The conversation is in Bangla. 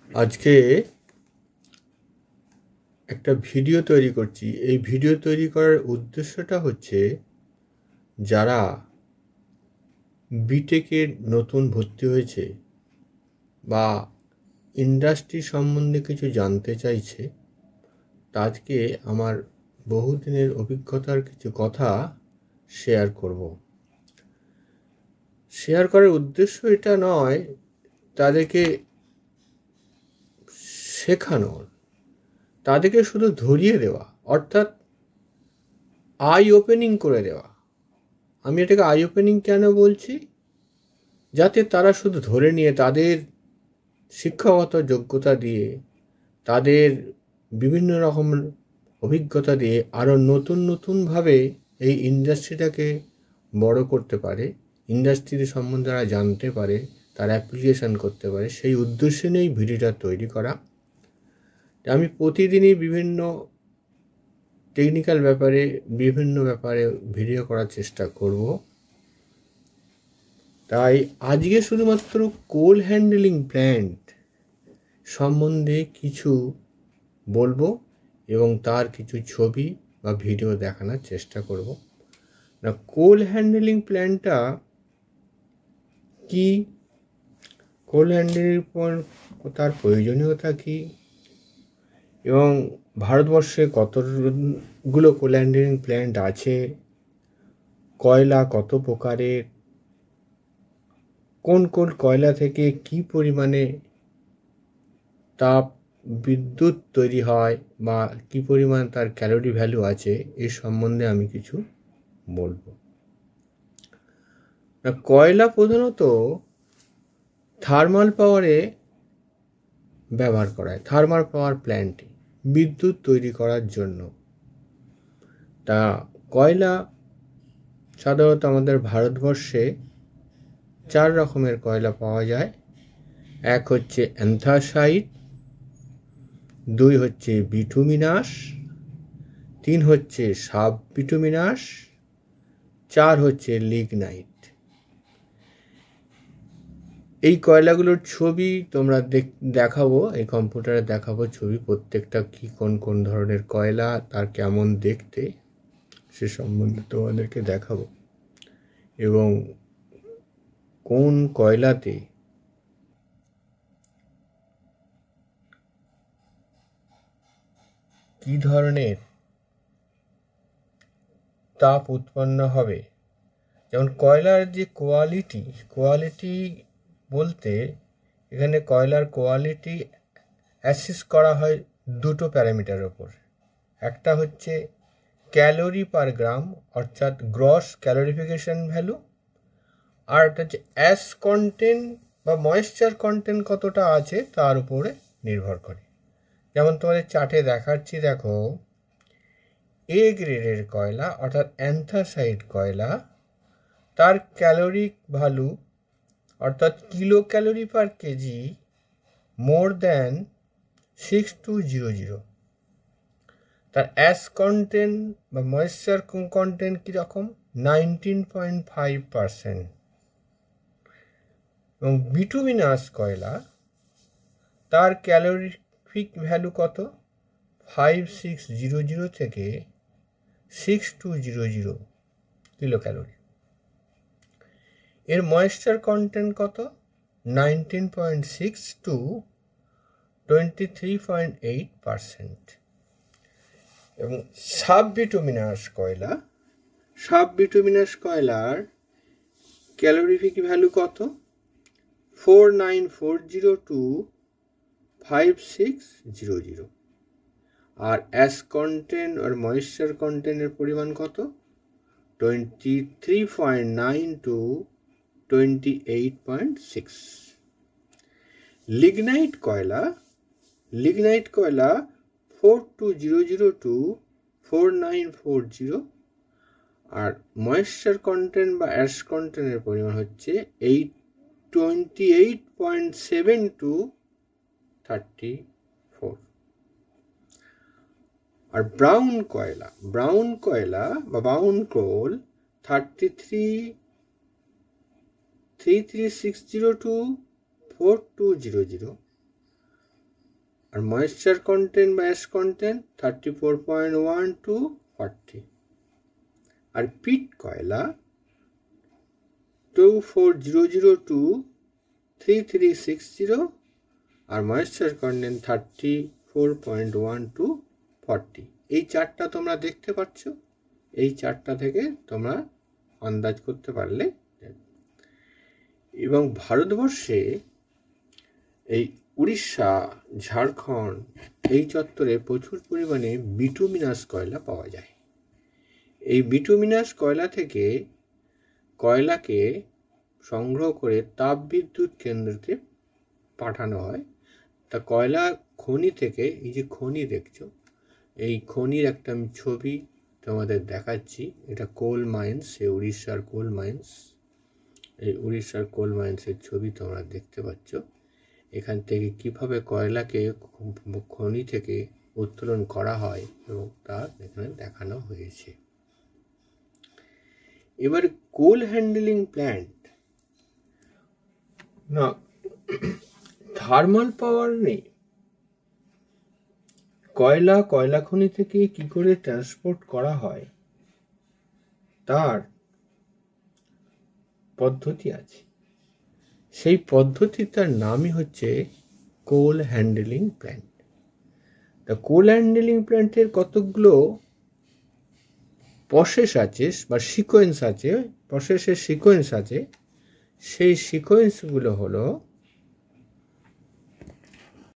আজকে একটা ভিডিও তৈরি করছি। এই ভিডিও তৈরি করার উদ্দেশ্যটা হচ্ছে, যারা বিটেকে নতুন ভর্তি হয়েছে বা ইন্ডাস্ট্রি সম্বন্ধে কিছু জানতে চাইছে, তাদেরকে আমার বহুদিনের অভিজ্ঞতার কিছু কথা শেয়ার করব। শেয়ার করার উদ্দেশ্য এটা নয় তাদেরকে শেখানোর, তাদেরকে শুধু ধরিয়ে দেওয়া, অর্থাৎ আই ওপেনিং করে দেওয়া। আমি এটাকে আই ওপেনিং কেন বলছি? যাতে তারা শুধু ধরে নিয়ে তাদের শিক্ষাগত যোগ্যতা দিয়ে, তাদের বিভিন্ন রকম অভিজ্ঞতা দিয়ে আরও নতুনভাবে এই ইন্ডাস্ট্রিটাকে বড় করতে পারে, ইন্ডাস্ট্রির সম্বন্ধে তারা জানতে পারে, তারা অ্যাপ্লিকেশান করতে পারে। সেই উদ্দেশ্যে নিয়েই ভিডিওটা তৈরি করা। আমি প্রতিদিনই বিভিন্ন টেকনিক্যাল ব্যাপারে, বিভিন্ন ব্যাপারে ভিডিও করার চেষ্টা করব। তাই আজকে শুধুমাত্র কোল হ্যান্ডেলিং প্ল্যান্ট সম্বন্ধে কিছু বলবো এবং তার কিছু ছবি বা ভিডিও দেখানোর চেষ্টা করব। না, কোল হ্যান্ডেলিং প্ল্যান্টটা কি, কোল হ্যান্ডেলিং তার প্রয়োজনীয়তা কি, এবং ভারতবর্ষে কতগুলো কোল হ্যান্ডেলিং প্ল্যান্ট আছে, কয়লা কত প্রকারের, কোন কোন কয়লা থেকে কি পরিমাণে তাপ বিদ্যুৎ তৈরি হয় বা কি পরিমাণ তার ক্যালোরি ভ্যালু আছে, এই সম্বন্ধে আমি কিছু বলবো। কয়লা প্রধানত থার্মাল পাওয়ারে ব্যবহার করা হয়, থার্মাল পাওয়ার প্ল্যান্টে বিদ্যুৎ তৈরি করার জন্য। তা কয়লা সাধারণত আমাদের ভারতবর্ষে 4 রকমের কয়লা পাওয়া যায়। এক হচ্ছে অ্যান্থাসাইট, 2 হচ্ছে বিটুমিনাস, 3 হচ্ছে সাব বিটুমিনাস, 4 হচ্ছে লিগনাইট। এই কয়লাগুলোর ছবি তোমরা দেখাবো, এই কম্পিউটারে দেখাবো ছবি, প্রত্যেকটা কি কোন কোন ধরনের কয়লা, তার কেমন দেখতে, সে সম্বন্ধে তোমাদেরকে দেখাবো। এবং কোন কয়লাতে কি ধরনের তাপ উৎপন্ন হবে। যেমন কয়লার যে কোয়ালিটি বলতে এখানে কয়লার কোয়ালিটি অ্যাসেস করা হয় দুটো প্যারামিটারের ওপর। একটা হচ্ছে ক্যালোরি পার গ্রাম, অর্থাৎ গ্রস ক্যালোরিফিকেশন ভ্যালু, আর একটা হচ্ছে অ্যাশ কন্টেন্ট বা ময়েশ্চার কন্টেন্ট কতটা আছে তার উপরে নির্ভর করে। যেমন তোমাদের চার্টে দেখাচ্ছি, দেখো এ গ্রেডের কয়লা অর্থাৎ অ্যান্থাসাইট কয়লা, তার ক্যালোরিক ভ্যালু অর্থাৎ kilo calorie per KG more than 6200। তার অ্যাশ কন্টেন্ট বা ময়েশ্চার কন্টেন্ট কীরকম? 19.5%। এবং বিটুমিনাস কয়লা, তার ক্যালোরিফিক ভ্যালু কত? 5600 থেকে 6200 কিলো ক্যালোরি। এর ময়েশ্চার কন্টেন্ট কত? 19.6 to 23.8%। এবং সাব বিটুমিনাস কয়লার ক্যালোরিফিক ভ্যালু কত? 4940 to 5600। আর অ্যাশ কন্টেন্ট আর ময়েশ্চার কন্টেন্টের পরিমাণ কত? 23.9 to 28.6। লিগনাইট কয়লা 4200 to 4940, আর ময়েশ্চার কন্টেন্ট বা অ্যাশ কন্টেন্টের পরিমাণ হচ্ছে 28.7 to 34। আর ব্রাউন কয়লা বা ব্রাউন কোল 3360 to 4200, আর ময়েশ্চার কন্টেন্ট বা অ্যাশ কন্টেন্ট 34.1 to 40। আর পিট কয়লা 2400 to 3360 আর ময়েশ্চার কন্টেন্ট 34.1 to 40। এই চারটা তোমরা দেখতে পাচ্ছ, এই চারটা থেকে তোমরা আন্দাজ করতে পারলে। এবং ভারতবর্ষে এই উড়িষ্যা, ঝাড়খণ্ড এই চত্বরে প্রচুর পরিমাণে বিটুমিনাস কয়লা পাওয়া যায়। এই বিটুমিনাস কয়লা থেকে কয়লাকে সংগ্রহ করে তাপবিদ্যুৎ কেন্দ্রতে পাঠানো হয়। তা কয়লা খনি থেকে, এই যে খনি দেখছো, এই খনির একটা আমি ছবি তোমাদের দেখাচ্ছি। এটা কোল মাইন্স, এই উড়িষ্যার কোল মাইন্স। এই উড়িষ্যার কোল মাইন্সের ছবি তোমরা দেখতে পাচ্ছ। এখান থেকে কিভাবে কয়লাকে খনি থেকে উত্তোলন করা হয় এবং তা এখানে দেখানো হয়েছে। এবার কোল হ্যান্ডলিং প্ল্যান্ট না, থার্মাল পাওয়ার নেই। কয়লা খনি থেকে কি করে ট্রান্সপোর্ট করা হয় তার পদ্ধতি আছে। সেই পদ্ধতিটার নামই হচ্ছে কোল হ্যান্ডলিং প্ল্যান্ট। তা কোল হ্যান্ডলিং প্ল্যান্টের কতগুলো প্রসেস আছে বা সিকোয়েন্স আছে, প্রসেসের সিকোয়েন্স আছে। সেই সিকোয়েন্সগুলো হলো